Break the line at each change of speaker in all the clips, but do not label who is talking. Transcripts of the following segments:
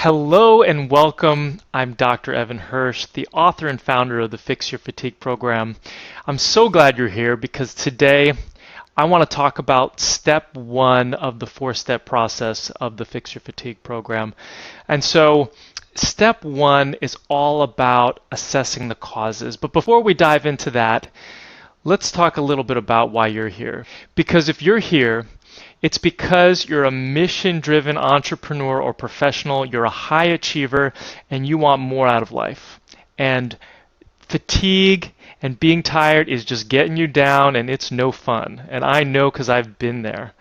Hello and welcome. I'm Dr. Evan Hirsch, the author and founder of the Fix Your Fatigue program. I'm so glad you're here because today I want to talk about step one of the four-step process of the Fix Your Fatigue program. And so step one is all about assessing the causes. But before we dive into that, let's talk a little bit about why you're here. Because if you're here, it's because you're a mission-driven entrepreneur or professional, you're a high achiever, and you want more out of life. And fatigue and being tired is just getting you down, and it's no fun. And I know because I've been there.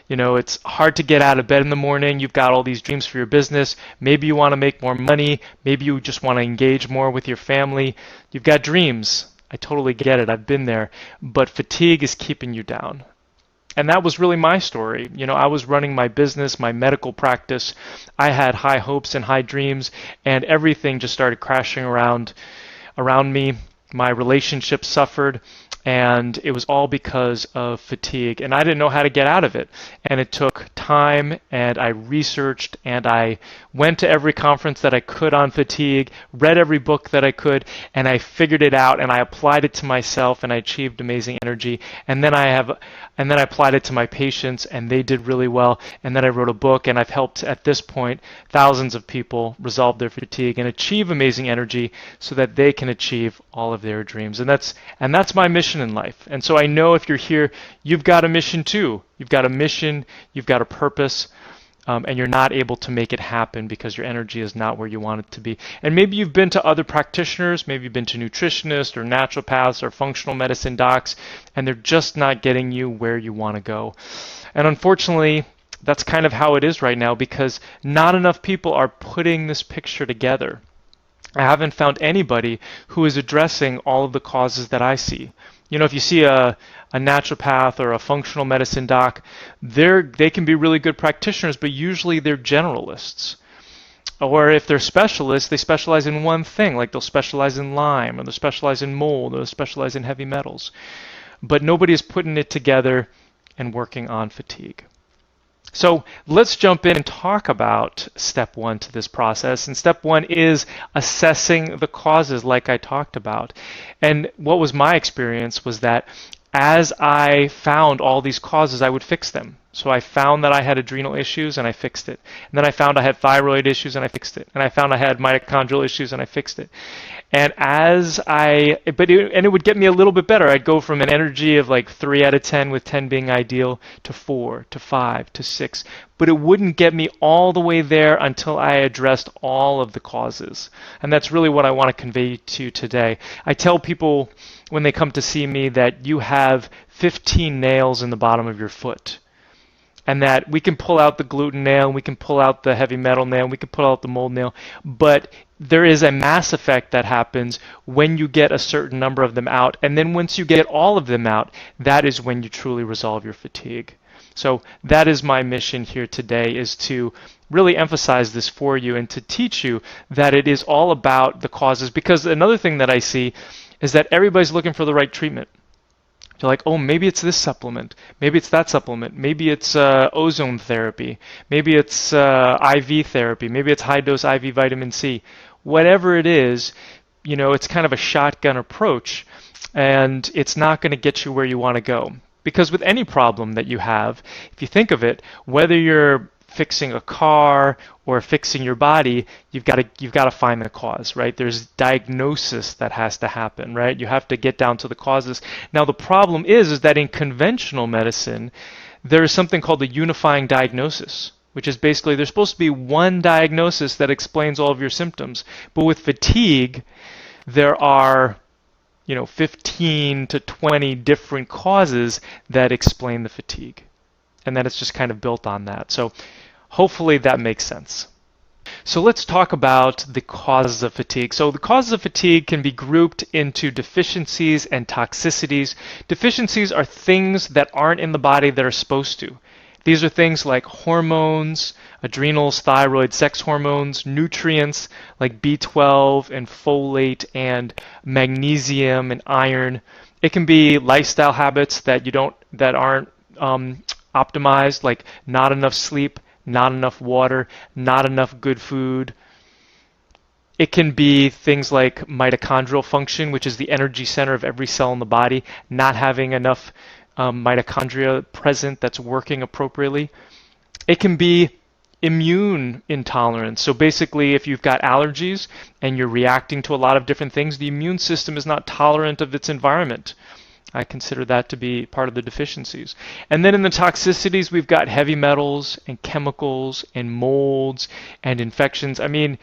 You know, it's hard to get out of bed in the morning. You've got all these dreams for your business. Maybe you want to make more money. Maybe you just want to engage more with your family. You've got dreams. I totally get it. I've been there. But fatigue is keeping you down. And that was really my story. You know, I was running my business, my medical practice. I had high hopes and high dreams, and everything just started crashing around me. My relationship suffered, and it was all because of fatigue. And I didn't know how to get out of it. And it took time, and I researched, and I went to every conference that I could on fatigue, read every book that I could, and I figured it out, and I applied it to myself, and I achieved amazing energy. And then I applied it to my patients, and they did really well. And then I wrote a book, and I've helped, at this point, thousands of people resolve their fatigue and achieve amazing energy so that they can achieve all of their dreams. And that's my mission in life. And so I know if you're here, you've got a mission too. You've got a mission, you've got a purpose, and you're not able to make it happen because your energy is not where you want it to be. And maybe you've been to other practitioners, maybe you've been to nutritionists or naturopaths or functional medicine docs, and they're just not getting you where you want to go. And unfortunately, that's kind of how it is right now because not enough people are putting this picture together. I haven't found anybody who is addressing all of the causes that I see. You know, if you see a naturopath or a functional medicine doc, they can be really good practitioners, but usually they're generalists. Or if they're specialists, they specialize in one thing, like they'll specialize in Lyme, or they'll specialize in mold, or they'll specialize in heavy metals. But nobody is putting it together and working on fatigue. So let's jump in and talk about step one to this process. And step one is assessing the causes like I talked about. And what was my experience was that as I found all these causes, I would fix them. So I found that I had adrenal issues and I fixed it. And then I found I had thyroid issues and I fixed it. And I found I had mitochondrial issues and I fixed it. And it would get me a little bit better. I'd go from an energy of like 3 out of 10 with 10 being ideal to 4 to 5 to 6. But it wouldn't get me all the way there until I addressed all of the causes. And that's really what I want to convey to you today. I tell people when they come to see me that you have 15 nails in the bottom of your foot. And that we can pull out the gluten nail, we can pull out the heavy metal nail, we can pull out the mold nail, but there is a mass effect that happens when you get a certain number of them out. And then once you get all of them out, that is when you truly resolve your fatigue. So that is my mission here today, is to really emphasize this for you and to teach you that it is all about the causes. Because another thing that I see is that everybody's looking for the right treatment. You're like, oh, maybe it's this supplement. Maybe it's that supplement. Maybe it's ozone therapy. Maybe it's IV therapy. Maybe it's high-dose IV vitamin C. Whatever it is, you know, it's kind of a shotgun approach, and it's not going to get you where you want to go. Because with any problem that you have, if you think of it, whether you're fixing a car or fixing your body, you've got to find the cause, right? There's diagnosis that has to happen, right? You have to get down to the causes. Now the problem is that in conventional medicine, there is something called the unifying diagnosis, which is basically there's supposed to be one diagnosis that explains all of your symptoms. But with fatigue, there are 15 to 20 different causes that explain the fatigue. And then it's just kind of built on that. So hopefully that makes sense. So let's talk about the causes of fatigue. So the causes of fatigue can be grouped into deficiencies and toxicities. Deficiencies are things that aren't in the body that are supposed to. These are things like hormones, adrenals, thyroid, sex hormones, nutrients like B12 and folate and magnesium and iron. It can be lifestyle habits that aren't optimized, like not enough sleep, not enough water, not enough good food. It can be things like mitochondrial function, which is the energy center of every cell in the body, not having enough mitochondria present that's working appropriately. It can be immune intolerance. So basically, if you've got allergies and you're reacting to a lot of different things, the immune system is not tolerant of its environment. I consider that to be part of the deficiencies. And then in the toxicities, we've got heavy metals and chemicals and molds and infections. I mean,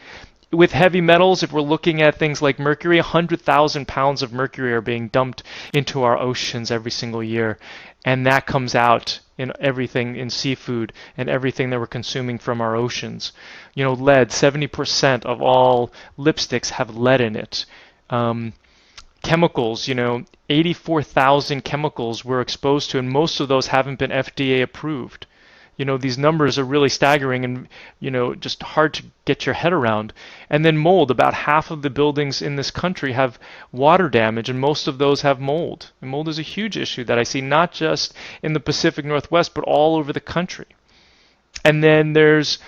with heavy metals, if we're looking at things like mercury, 100,000 pounds of mercury are being dumped into our oceans every single year. And that comes out in everything, in seafood and everything that we're consuming from our oceans. You know, lead, 70% of all lipsticks have lead in it. Chemicals, 84,000 chemicals we're exposed to, and most of those haven't been FDA approved. These numbers are really staggering and, just hard to get your head around. And then mold, about half of the buildings in this country have water damage, and most of those have mold. And mold is a huge issue that I see not just in the Pacific Northwest, but all over the country. And then there's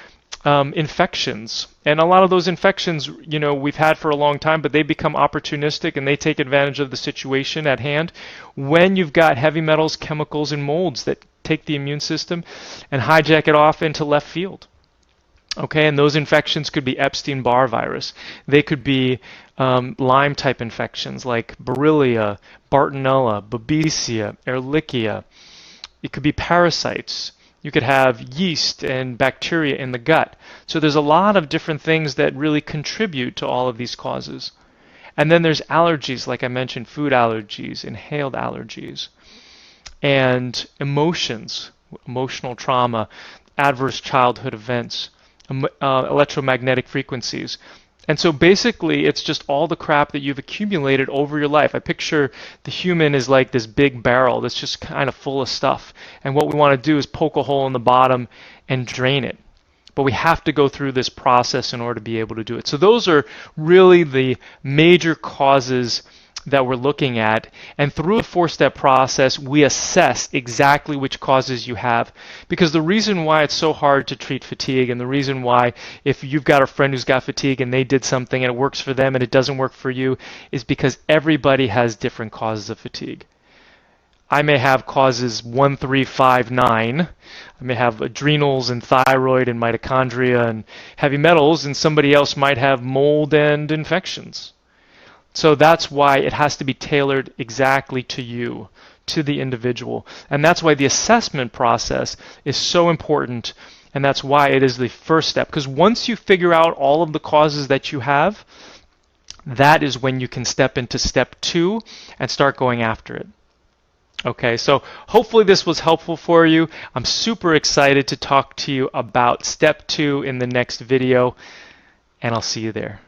infections. And a lot of those infections, we've had for a long time, but they become opportunistic and they take advantage of the situation at hand when you've got heavy metals, chemicals, and molds that take the immune system and hijack it off into left field. Okay, and those infections could be Epstein-Barr virus. They could be Lyme-type infections like Borrelia, Bartonella, Babesia, Ehrlichia. It could be parasites. You could have yeast and bacteria in the gut. So there's a lot of different things that really contribute to all of these causes. And then there's allergies, like I mentioned, food allergies, inhaled allergies, and emotions, emotional trauma, adverse childhood events, electromagnetic frequencies. And so basically, it's just all the crap that you've accumulated over your life. I picture the human is like this big barrel that's just kind of full of stuff. And what we want to do is poke a hole in the bottom and drain it. But we have to go through this process in order to be able to do it. So those are really the major causes that we're looking at. And through a 4-step process, we assess exactly which causes you have. Because the reason why it's so hard to treat fatigue, and the reason why if you've got a friend who's got fatigue and they did something and it works for them and it doesn't work for you, is because everybody has different causes of fatigue. I may have causes 1, 3, 5, 9. I may have adrenals and thyroid and mitochondria and heavy metals, and somebody else might have mold and infections. So that's why it has to be tailored exactly to you, to the individual. And that's why the assessment process is so important, and that's why it is the first step. Because once you figure out all of the causes that you have, that is when you can step into step 2 and start going after it. Okay, so hopefully this was helpful for you. I'm super excited to talk to you about step 2 in the next video, and I'll see you there.